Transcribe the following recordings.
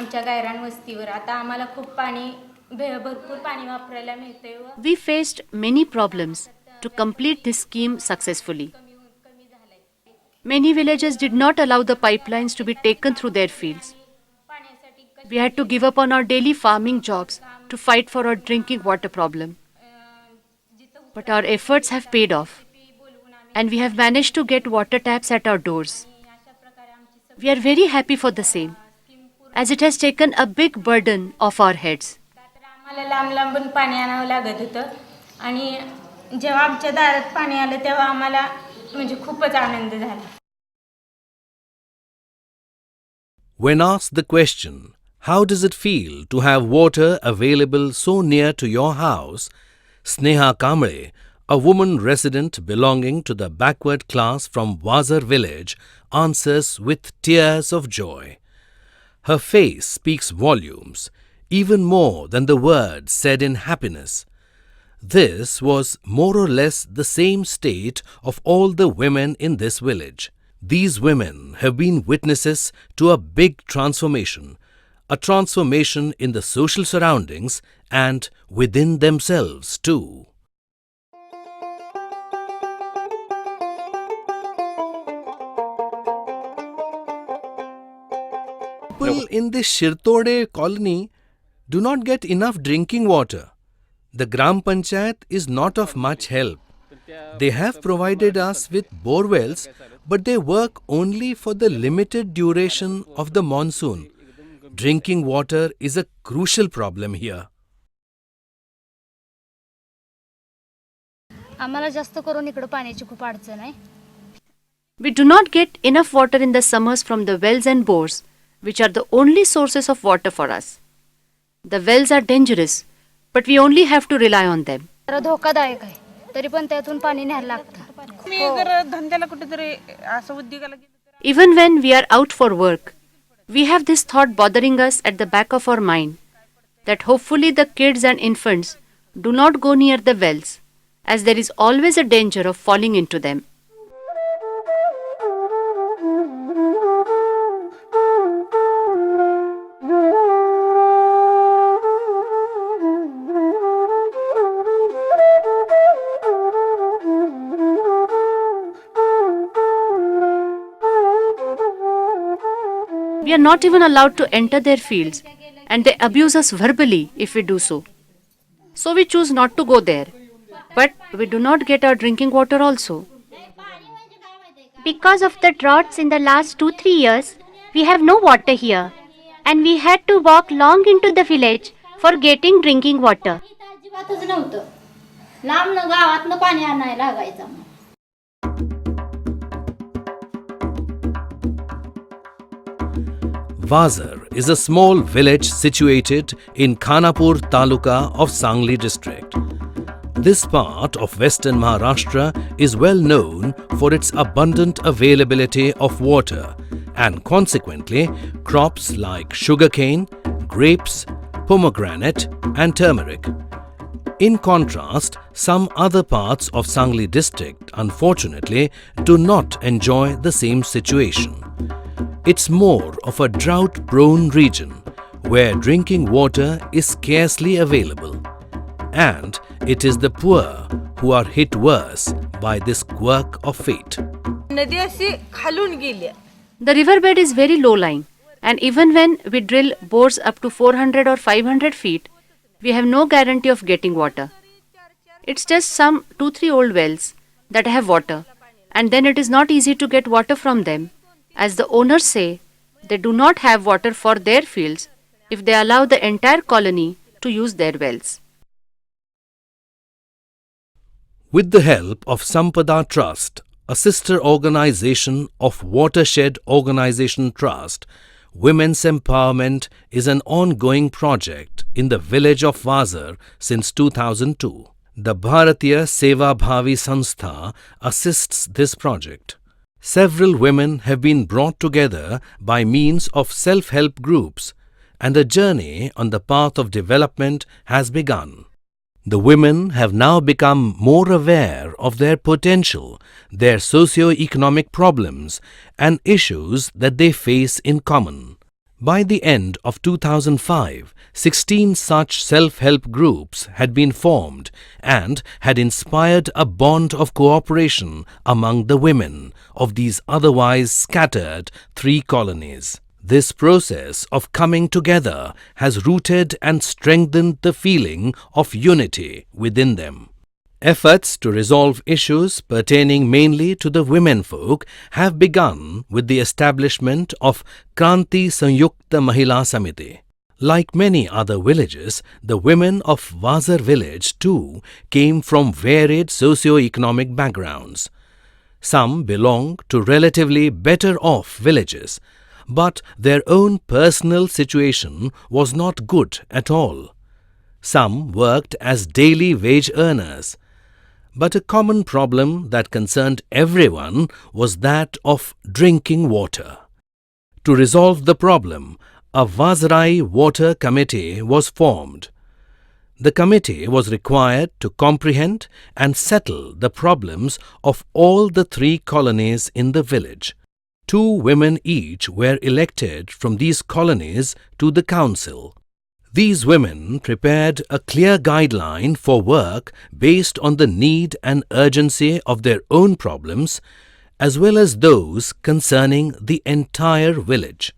आमच्या गायरान वस्तीवर आता आम्हाला खूप पाणी भरपूर पाणी वापरायला मिळते. We faced many problems to complete this scheme successfully. Many villages did not allow the pipelines to be taken through their fields. We had to give up on our daily farming jobs to fight for our drinking water problem. But our efforts have paid off, and we have managed to get water taps at our doors. We are very happy for the same, as it has taken a big burden off our heads. आम्हाला लांब लांबून पाणी आणावं लागत होतं आणि जेव्हा आमच्या दारात पाणी आलं तेव्हा आम्हाला म्हणजे खूपच आनंद झाला. When asked the question, how does it feel to have water available so near to your house, Sneha Kamble, a woman resident belonging to the backward class from Wazar village, answers with tears of joy. Her face speaks volumes, even more than the words said in happiness. This was more or less the same state of all the women in this village. These women have been witnesses to a big transformation, a transformation in the social surroundings and within themselves too. People in this Shirtode colony do not get enough drinking water. The Gram Panchayat is not of much help. They have provided us with bore wells, but they work only for the limited duration of the monsoon. Drinking water is a crucial problem here. आम्हाला जास्त करून इकडे पाण्याची खूप अडचण आहे. We do not get enough water in the summers from the wells and bores, which are the only sources of water for us. The wells are dangerous, but we only have to rely on them. तर धोकादायक आहे. तरी पण त्यातून पाणी न्यायला लागतं. Even when we are out for work, we have this thought bothering us at the back of our mind that hopefully the kids and infants do not go near the wells, as there is always a danger of falling into them. We are not even allowed to enter their fields, and they abuse us verbally if we do so. So we choose not to go there. But we do not get our drinking water also. Because of the droughts in the last 2-3 years, we have no water here, and we had to walk long into the village for getting drinking water. अजिबातच नव्हतं. लांब गावातनं पाणी आणायला लागायचं. Wazar is a small village situated in Khanapur Taluka of Sangli district. This part of western Maharashtra is well known for its abundant availability of water and consequently crops like sugarcane, grapes, pomegranate and turmeric. In contrast, some other parts of Sangli district unfortunately do not enjoy the same situation. It's more of a drought-prone region where drinking water is scarcely available. And it is the poor who are hit worse by this quirk of fate. The riverbed is very low-lying, and even when we drill bores up to 400 or 500 feet, we have no guarantee of getting water. It's just some 2-3 old wells that have water, and then it is not easy to get water from them. As the owners say, they do not have water for their fields if they allow the entire colony to use their wells. With the help of Sampada Trust, a sister organization of Watershed Organization Trust, Women's Empowerment is an ongoing project in the village of Wazar since 2002. The Bharatiya Seva Bhavi Sanstha assists this project. Several women have been brought together by means of self-help groups, and a journey on the path of development has begun. The women have now become more aware of their potential, their socio-economic problems, and issues that they face in common. By the end of 2005, 16 such self-help groups had been formed and had inspired a bond of cooperation among the women of these otherwise scattered 3 colonies. This process of coming together has rooted and strengthened the feeling of unity within them. Efforts to resolve issues pertaining mainly to the womenfolk have begun with the establishment of SamyuktMahilaSamiti. Like many other villages, the women of Wazar village too came from varied socio-economic backgrounds. Some belong to relatively better off villages, but their own personal situation was not good at all. Some worked as daily wage earners. But a common problem that concerned everyone was that of drinking water. To resolve the problem, a Wazrai Water Committee was formed. The committee was required to comprehend and settle the problems of all the 3 colonies in the village. 2 women each were elected from these colonies to the council. These women prepared a clear guideline for work based on the need and urgency of their own problems as well as those concerning the entire village.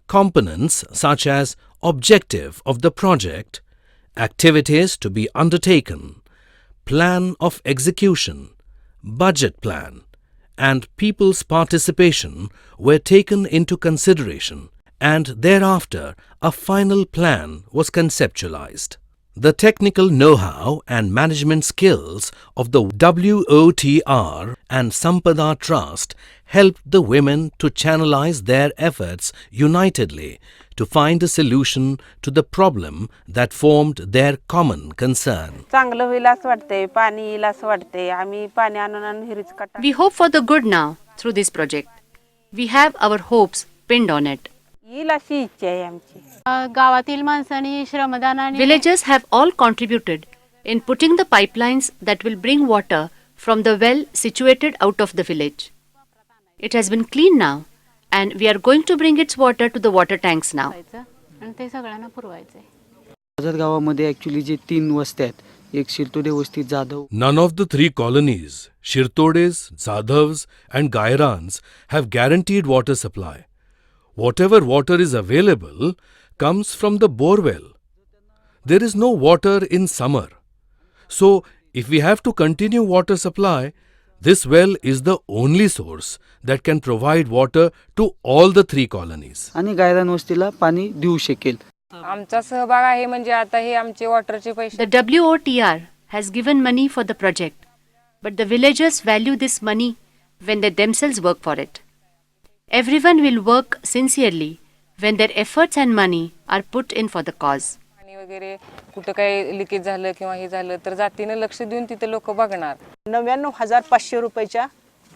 Components such as objective of the project, activities to be undertaken, plan of execution, budget plan, and people's participation were taken into consideration, and thereafter a final plan was conceptualized. The technical know-how and management skills of the WOTR and Sampada Trust helped the women to channelize their efforts unitedly to find a solution to the problem that formed their common concern. चांगलं होईल असं वाटतंय, पाणी येईल असं वाटतंय. आम्ही पाणी आणून हिरीच काटा. We hope for the good now through this project. We have our hopes pinned on it. येईल अशी इच्छा आहे आमची. गावातील माणसांनी श्रमदानाने Villagers have all contributed in putting the pipelines that will bring water from the well situated out of the village. It has been cleaned now and we are going to bring its water to the water tanks now. आणि ते सगळ्यांना पुरवायचंय. बाजार गावामध्ये actually जे 3 वस्त्या आहेत, एक शिरतोडे वस्ती, Jadhav. None of the 3 colonies, Shirtodes, Zadhavs and Gairans, have guaranteed water supply. Whatever water is available comes from the borewell. There is no water in summer. So, if we have to continue water supply, this well is the only source that can provide water to all the 3 colonies. आणि गायरान वस्तीला पाणी देऊ शकेल. आमचा सहभाग आहे म्हणजे आता हे आमचे वॉटरचे पैसे. The WOTR has given money for the project, but the villagers value this money when they themselves work for it. Everyone will work sincerely when their efforts and money are put in for the cause. पाणी वगैरे कुठं काही leakage झालं किंवा हे झालं तर जातीनं लक्ष देऊन तिथे लोक बघणार. 99,500 रुपयाच्या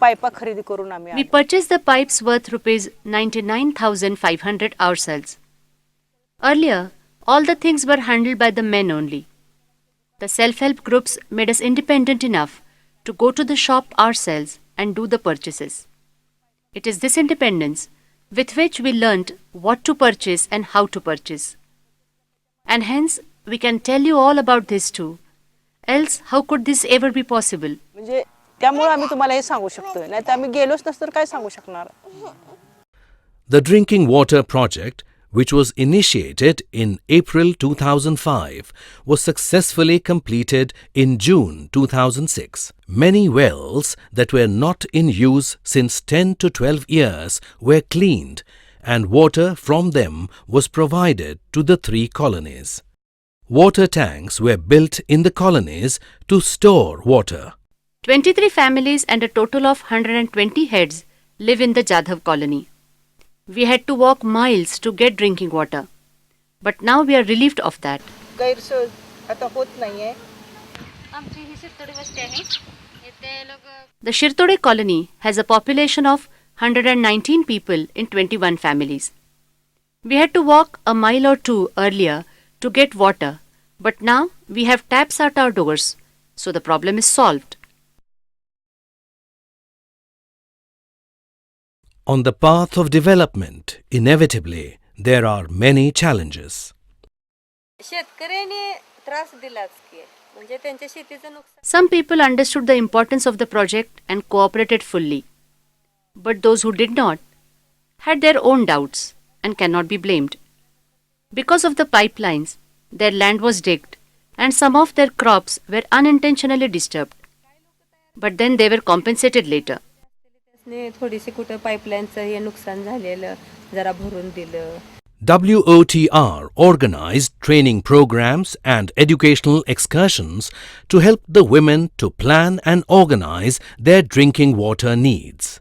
पाईपा खरेदी करून आम्ही We purchased the pipes worth rupees 99,500 ourselves. Earlier, all the things were handled by the men only. The self-help groups made us independent enough to go to the shop ourselves and do the purchases. It is this independence with which we learnt what to purchase and how to purchase. And hence, we can tell you all about this too. Else, how could this ever be possible? म्हणजे त्यामुळे आम्ही तुम्हाला हे सांगू शकतोय, नाहीतर आम्ही गेलोच नसतर काय सांगू शकणार. The drinking water project, which was initiated in April 2005, was successfully completed in June 2006. Many wells that were not in use since 10 to 12 years were cleaned and water from them was provided to the 3 colonies. Water tanks were built in the colonies to store water. 23 families and a total of 120 heads live in the Jadhav colony. We had to walk miles to get drinking water. But now we are relieved of that. गैरसोय आता होत नाहीये. आमची ही शिरतोडी वस्ती आहे. इथे लोक The Shirtode colony has a population of 119 people in 21 families. We had to walk a mile or 2 earlier to get water, but now we have taps at our doors, so the problem is solved. On the path of development, inevitably, there are many challenges. Some people understood the importance of the project and cooperated fully. But those who did not had their own doubts and cannot be blamed. Because of the pipelines, their land was digged and some of their crops were unintentionally disturbed. But then they were compensated later. WOTR organized training programs and educational excursions to help the women to plan and organize their drinking water needs.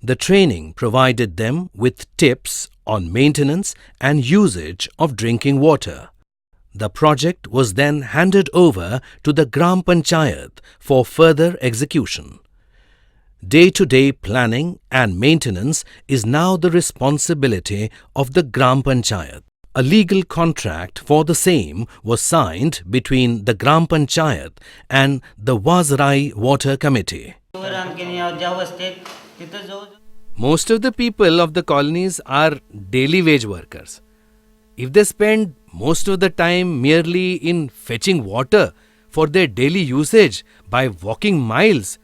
The training provided them with tips on maintenance and usage of drinking water. The project was then handed over to the Gram Panchayat for further execution. Day-to-day planning and maintenance is now the responsibility of the Gram Panchayat. A legal contract for the same was signed between the Gram Panchayat and the Wazar Water Committee. Most of the people of the colonies are daily wage workers. If they spend most of the time merely in fetching water for their daily usage by walking miles,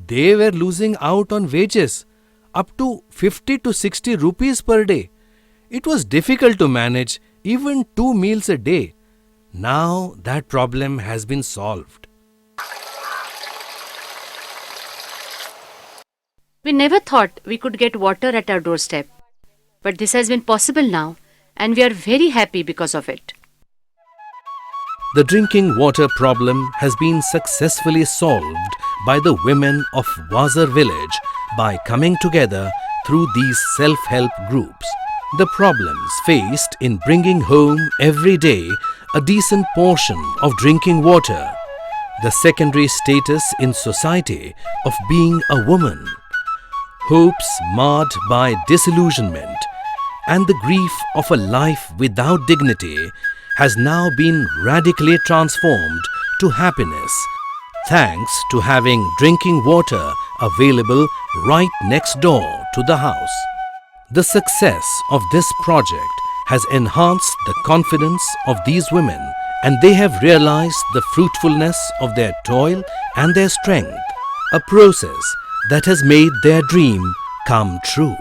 they were losing out on wages up to 50 to 60 rupees per day. It was difficult to manage even 2 meals a day. Now that problem has been solved. We never thought we could get water at our doorstep. But this has been possible now, and we are very happy because of it. The drinking water problem has been successfully solved by the women of Wazar village by coming together through these self-help groups. The problems faced in bringing home every day a decent portion of drinking water, the secondary status in society of being a woman, hopes marred by disillusionment, and the grief of a life without dignity has now been radically transformed to happiness, thanks to having drinking water available right next door to the house. The success of this project has enhanced the confidence of these women, and they have realized the fruitfulness of their toil and their strength, a process that has made their dream come true.